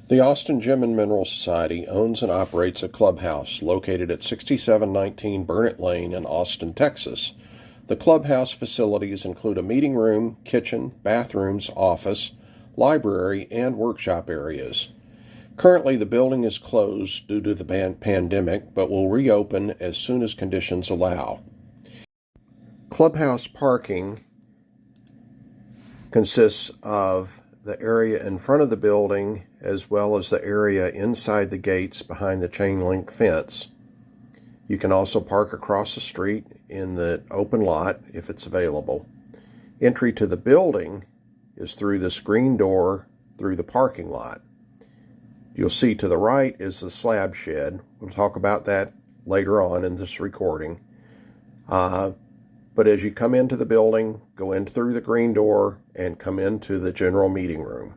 The Austin Gem and Mineral Society owns and operates a clubhouse located at 6719 Burnett Lane in Austin, Texas. The clubhouse facilities include a meeting room, kitchen, bathrooms, office, library, and workshop areas. Currently, the building is closed due to the pandemic, but will reopen as soon as conditions allow. Clubhouse parking consists of the area in front of the building as well as the area inside the gates behind the chain link fence. You can also park across the street in the open lot if it's available. Entry to the building is through this green door through the parking lot. You'll see to the right is the slab shed. We'll talk about that later on in this recording. But as you come into the building, go in through the green door and come into the general meeting room.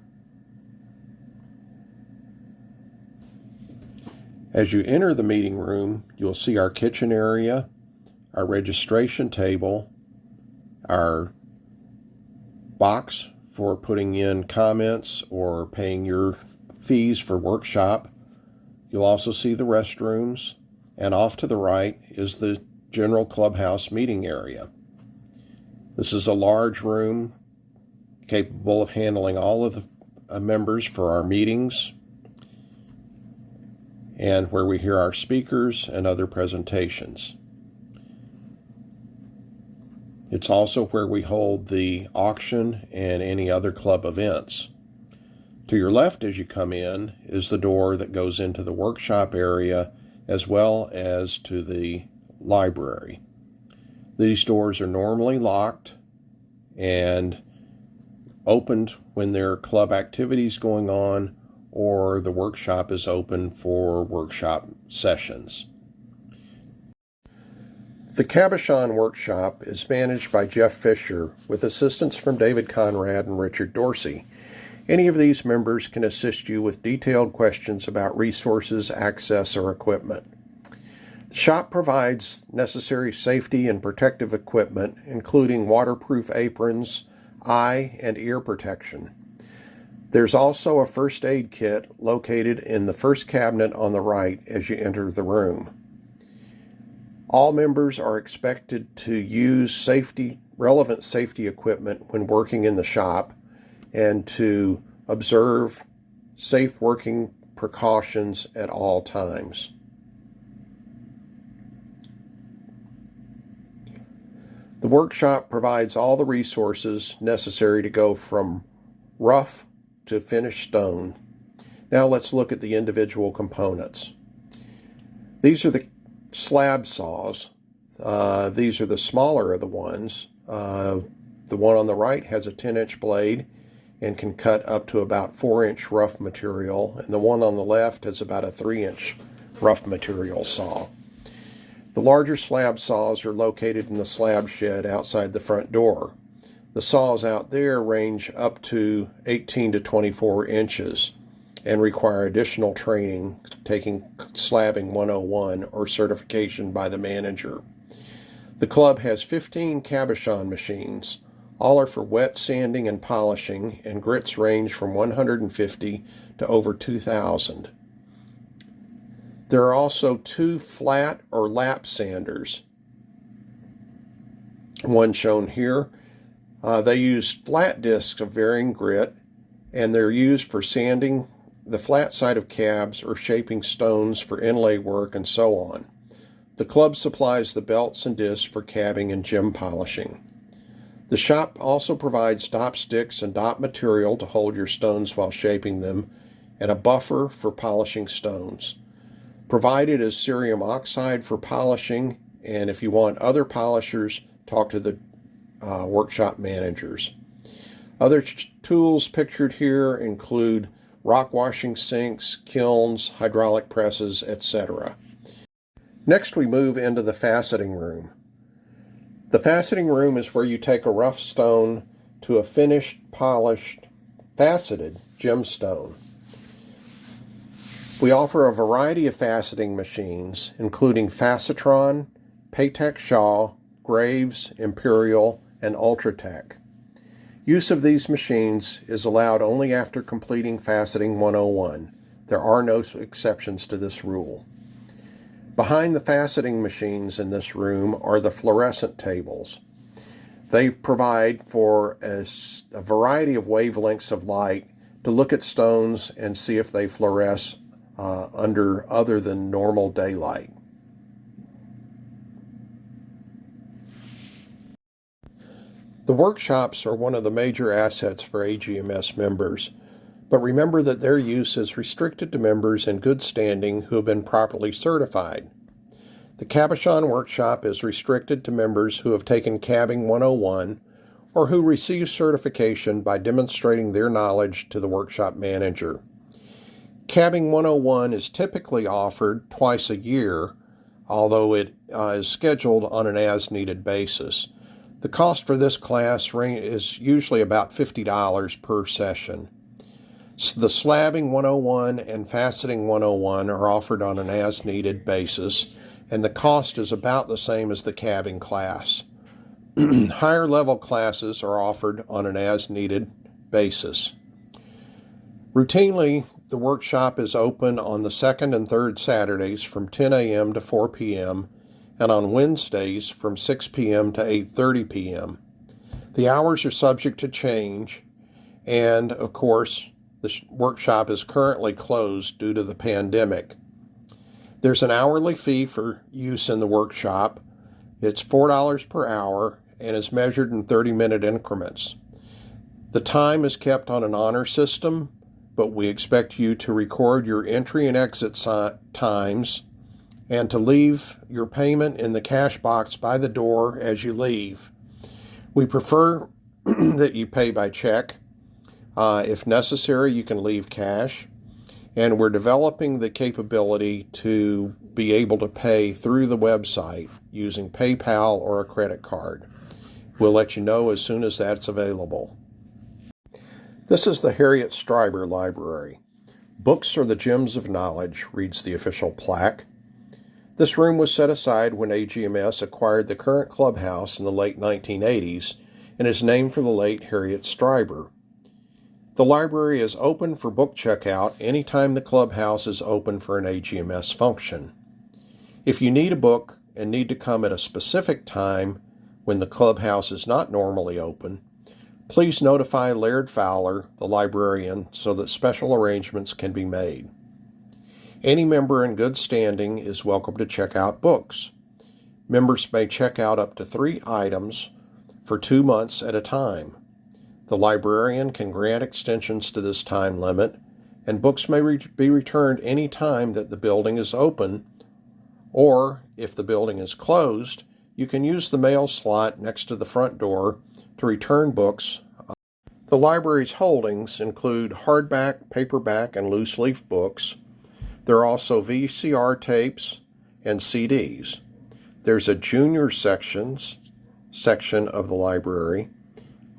As you enter the meeting room, you'll see our kitchen area, our registration table, our box for putting in comments or paying your fees for workshop. You'll also see the restrooms, and off to the right is the general clubhouse meeting area. This is a large room capable of handling all of the members for our meetings and where we hear our speakers and other presentations. It's also where we hold the auction and any other club events. To your left as you come in is the door that goes into the workshop area as well as to the library. These doors are normally locked and opened when there are club activities going on or the workshop is open for workshop sessions. The Cabochon Workshop is managed by Jeff Fisher with assistance from David Conrad and Richard Dorsey. Any of these members can assist you with detailed questions about resources, access, or equipment. The shop provides necessary safety and protective equipment, including waterproof aprons, eye and ear protection. There's also a first aid kit located in the first cabinet on the right as you enter the room. All members are expected to use relevant safety equipment when working in the shop and to observe safe working precautions at all times. The workshop provides all the resources necessary to go from rough to finished stone. Now let's look at the individual components. These are the slab saws. These are the smaller of the ones. The one on the right has a 10-inch blade and can cut up to about 4-inch rough material, and the one on the left has about a 3-inch rough material saw. The larger slab saws are located in the slab shed outside the front door. The saws out there range up to 18 to 24 inches and require additional training, taking Slabbing 101 or certification by the manager. The club has 15 cabochon machines. All are for wet sanding and polishing, and grits range from 150 to over 2,000. There are also 2 flat or lap sanders. One shown here. They use flat discs of varying grit, and they're used for sanding the flat side of cabs or shaping stones for inlay work and so on. The club supplies the belts and discs for cabbing and gem polishing. The shop also provides dop sticks and dop material to hold your stones while shaping them, and a buffer for polishing stones. Provided is cerium oxide for polishing, and if you want other polishers, talk to the workshop managers. Other tools pictured here include rock washing sinks, kilns, hydraulic presses, etc. Next, we move into the faceting room. The faceting room is where you take a rough stone to a finished, polished, faceted gemstone. We offer a variety of faceting machines, including Facetron, Paytech Shaw, Graves, Imperial, and Ultratech. Use of these machines is allowed only after completing Faceting 101. There are no exceptions to this rule. Behind the faceting machines in this room are the fluorescent tables. They provide for a variety of wavelengths of light to look at stones and see if they fluoresce under other than normal daylight. The workshops are one of the major assets for AGMS members, but remember that their use is restricted to members in good standing who have been properly certified. The Cabochon Workshop is restricted to members who have taken Cabbing 101 or who receive certification by demonstrating their knowledge to the workshop manager. Cabbing 101 is typically offered twice a year, although it is scheduled on an as-needed basis. The cost for this class is usually about $50 per session. The Slabbing 101 and Faceting 101 are offered on an as-needed basis, and the cost is about the same as the cabbing class. Higher level classes are offered on an as-needed basis. Routinely, the workshop is open on the second and third Saturdays from 10 a.m. to 4 p.m. and on Wednesdays from 6 p.m. to 8:30 p.m. The hours are subject to change, and of course, the workshop is currently closed due to the pandemic. There's an hourly fee for use in the workshop. It's $4 per hour and is measured in 30-minute increments. The time is kept on an honor system, but we expect you to record your entry and exit times and to leave your payment in the cash box by the door as you leave. We prefer that you pay by check. If necessary, you can leave cash. And we're developing the capability to be able to pay through the website using PayPal or a credit card. We'll let you know as soon as that's available. This is the Harriet Stryber Library. Books are the gems of knowledge, reads the official plaque. This room was set aside when AGMS acquired the current Clubhouse in the late 1980s and is named for the late Harriet Stryber. The library is open for book checkout anytime the Clubhouse is open for an AGMS function. If you need a book and need to come at a specific time when the Clubhouse is not normally open, please notify Laird Fowler, the librarian, so that special arrangements can be made. Any member in good standing is welcome to check out books. Members may check out up to 3 items for 2 months at a time. The librarian can grant extensions to this time limit, and books may be returned any time that the building is open, or if the building is closed, you can use the mail slot next to the front door to return books. The library's holdings include hardback, paperback, and loose-leaf books. There are also VCR tapes and CDs. There's a junior section of the library.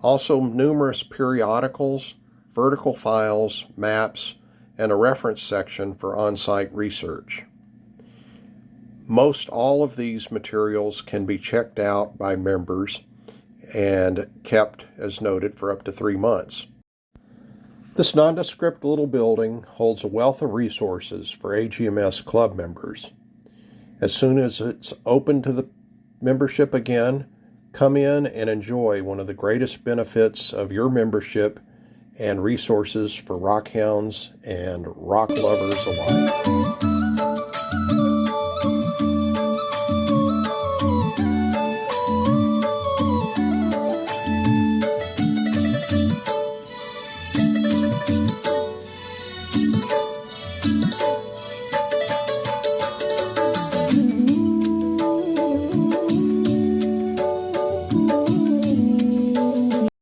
Also numerous periodicals, vertical files, maps, and a reference section for on-site research. Most all of these materials can be checked out by members and kept, as noted, for up to 3 months. This nondescript little building holds a wealth of resources for AGMS club members. As soon as it's open to the membership again, come in and enjoy one of the greatest benefits of your membership and resources for rockhounds and rock lovers alike.